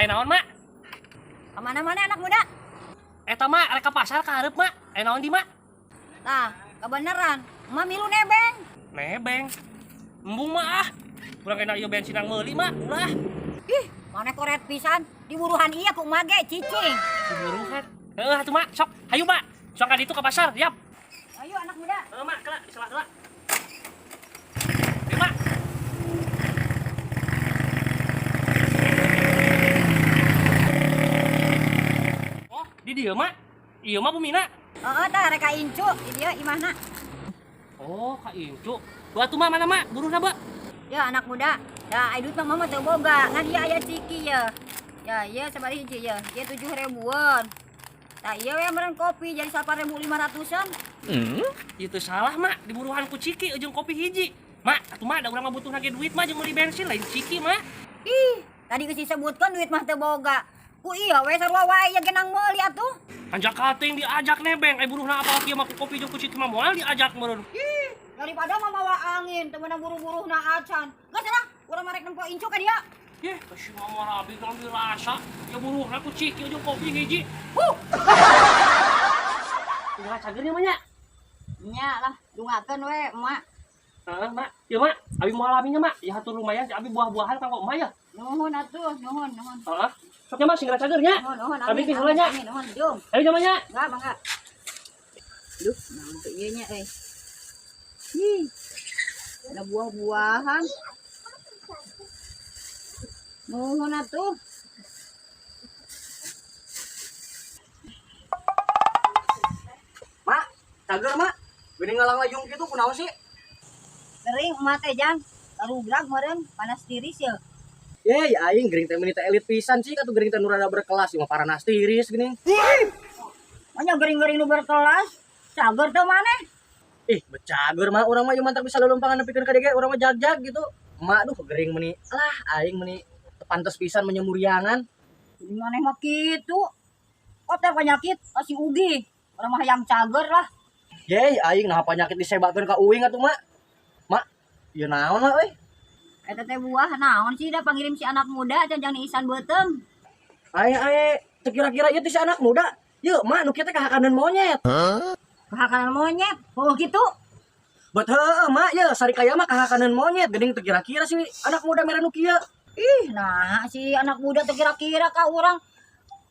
Aya naon, Mak? Kemana-mana anak muda? Eta Mak rek ka pasar ka hareup, Mak. Aya naon di, Mak? Nah, kebeneran. Emak milu nebeng. Nebeng. Embung mah ah. Kurang kena ieu bensin yang meuli, Mak. Ulah. Ih, mana koret pisan. Diburuhan iya ku emak ge cicing. Buruhan. Heeh atuh, Mak. Sok, hayu, Mak. Sok ka ditu ka pasar, yap. Ayo anak muda. Mak, kena di sela-sela. Ayo, Mak. Oh, di dieu, Mak. Ieu mah Bumina. Heeh tah rek ka incu di dieu imahna. Oh, Kak Incu. Dua tuh, Mak, mana, Mak? Buruhna, Mbak. Ya anak muda. Da aidut mah mama teu boga. Ngan ieu aya ciki ya. Ya, ieu sabari hiji ya. Ieu 7.000-an. Tah ieu we meureun kopi jadi 8.500-an. Itu salah, Mak. Di buruhan ku ciki ujung kopi hiji. Mak, atuh Mak, da urang mah butuh lagi duit mah jeung meuli bensin lain ciki, Mak. Ih, tadi geus disebutkeun duit mah teu boga. Ku iya we sarua wae ya genang meuli atuh. Anjak kating diajak nebeng, ai buruhna apalagi kieu mah ku kopi jeung ku ciki mah moal diajak meureun. Ih, daripada mah mawa angin, teu meunang buru-buruhna acan. Geus cenah, urang mah rek nempo incu ka dia. Yeh, kasih mama rabi ngambil rasa. Ya buruhna ku ciki ujung kopi hiji. Tinggal cagernya mah nya. Nya lah, dungakeun we emak. Heeh, Mak. Ieu Mak, abi moal abinya, Mak. Ya hatur lumayan si abi buah-buahan kanggo emak ya. Nuhun atuh, nuhun. Heeh. Sok nya Mak singgra cagernya. Nuhun, Abi amin. teh heula nya. Amin, nuhun, jom. Ayo nya nya. Enggak, mangga. Duh, naon teh ieu nya euy. Ih. Ada buah-buahan. Nuhun atuh. Mak, cager mak. Gini ngalang layung gitu kunaon sih? Kering emak teh jang. Karugrag meureun panas tiris ya. Ye, ya aing gering teh meuni teh elit pisan sih katu gering teh nu rada berkelas mah paranas tiris geuning. Manya gering-gering nu berkelas. Cager teh maneh. Ih, becager mah urang mah ieu mah bisa lelumpangan nepikeun ka DG urang mah jag-jag gitu. Emak duh gering meuni. Alah, aing meuni teu pantes pisan menyemuriangan. Jadi maneh mah kitu. Kok teh penyakit masih ugi. Urang mah hayang cager lah. Ye, aing nah penyakit disebakeun ka uing atuh mak. Mak, ieu naon mah euy? Eta teh buah naon sih da pangirim si anak muda janjang ni isan beuteung. Ae teu kira-kira ieu teh si anak muda. Yeuh, mak nu kieu teh kahakanan monyet. Kahakanan monyet. Oh gitu. Bet heueuh mak ye sarikaya mah kahakanan monyet geuning teu kira-kira si anak muda mere nu kieu. Ih, nah si anak muda teh kira-kira ka urang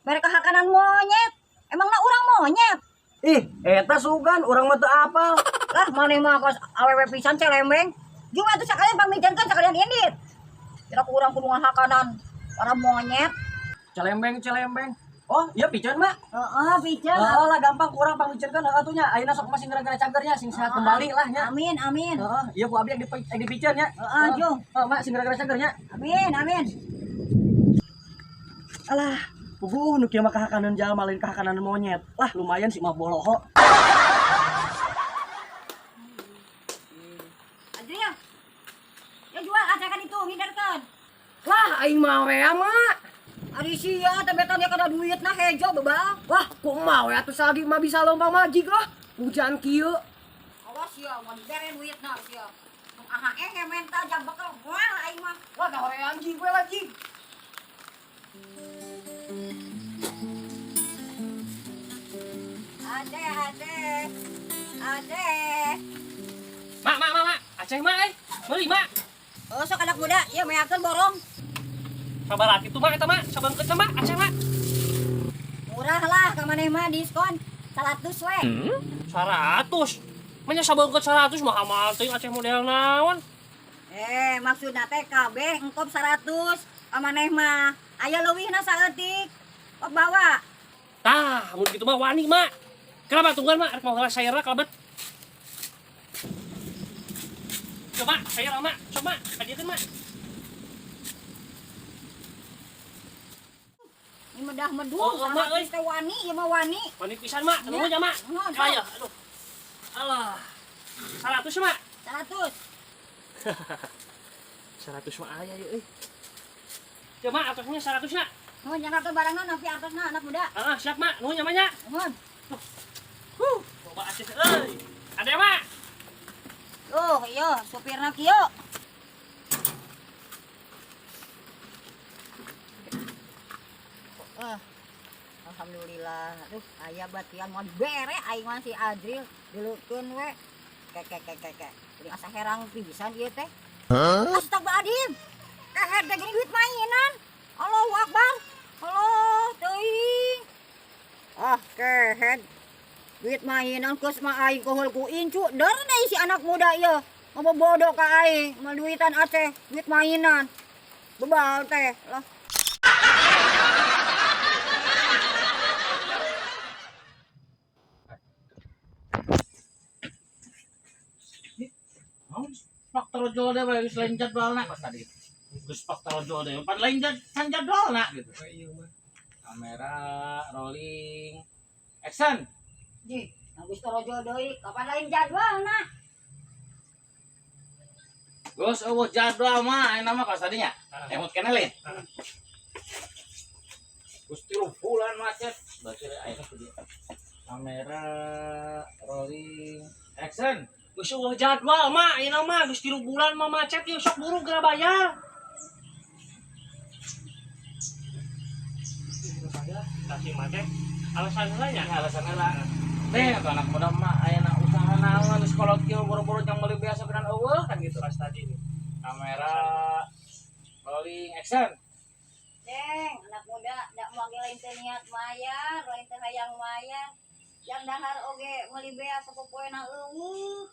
mereka hakanan monyet. Emangna urang monyet? Ih, eta sugan urang mah teu apal. Lah maneh mah kos awewe pisan celembeng. Jeung atuh sakalian pamijankeun sakalian indit. Kira ku urang kudu ngahakanan para monyet. Celembeng. Oh, iya piceun mak. Heeh, piceun. Heeh lah gampang kurang pamiceunkeun heeh nya. Ayeuna sok masih gara-gara cagernya sing sehat kembali lah nya. Amin. Heeh, ieu ku abi yang dipiceun nya. Heeh, Jung. Heeh, mak sing gara-gara cagernya. Amin. Alah, puguh nu kieu mah kahakanan jalma lain kahakanan monyet. Lah lumayan sih mah boloho. Adria. Ya jual asakan itu hindarkeun. Lah, aing mah we mak. Ari sia teh beta dia kada duitna hejo bebal. Wah, kumaha we atuh salagi mah bisa lomba majig lah. Hujan kieu. Awas ya, mun bere duitna sia. Aha menta jam bekel moal aing mah. Wah, dah we anjing we lagi. Ade. Mak. Aceh mak meuli mak. Oh, sok anak muda, ieu meyakeun borong. Sabarat itu mak eta mak, sabeungkeun mak Aceh mak. Murah lah ka maneh mah diskon 100 we. 100. Manya sabeungkeun 100 mah amal teuing Aceh model naon? Maksudna teh kabeh engkop 100. Ka maneh mah aya leuwihna saeutik. Kok bawa? Tah, mun kitu mah wani mak. Kenapa tungguan mak, rek mau heula sayurna kalebet. Coba sayur mak, coba kadiekeun mak. Ini medah medul Oh, sama Mak, euy. teh wani, ieu mah wani. Wani pisan mak, nuhun ya mak. Nuhun, Aya, aduh. Alah. 100 mak. 100. 100 mah aya yeuh euy. Coba atasnya 100 nya. Nuhun jangan teh barangna nepi atasna anak muda. Ah, siap mak, nuhun ya mak nya. Nuhun. Coba Aceh euy. Ada mak. Tuh, ieu supirna kieu. alhamdulillah. Aduh, aya batian mau bere aing mah si Adril dileukeun we. Kek. Jadi asa herang pisan ieu teh. Astagfirullahaladzim. Keher teh gini duit mainan. Allahu Akbar. Allah teuing. Keher. Duit mainan geus mah aing koheul ku incu. Deur deui si anak muda ieu. Ngobobodo ka aing, mah duitan aceh, duit mainan. Bebal teh lah. Faktor jual deh bagi selain jadwalna pas tadi. Terus faktor jual deh, pan lain jadwalna gitu. Kamera, rolling, action. Ji, geus torojo deui, kapan lain jadwalna? Gus, jadwal mah, ini nama kas tadinya. Emot kenalin. Gus 3 bulan macet. Berarti ayeuna ku dia. Kamera, rolling, action. Geus eueuh jadwal mak, ieu mah geus 3 bulan mah macet ieu sok buru geura bayar. Kasih macet. Alasan heula nya. Alasan heula. Teh anak muda mah ayeuna usaha naon geus kolot kieu boro-boro yang meuli biasa benan eueuh kan gitu pas tadi nih. Kamera, rolling, action. Deng, anak muda da moal lain teh niat mayar, lain teh hayang mayar. Yang dahar oge meuli bea sapopoena eueuh.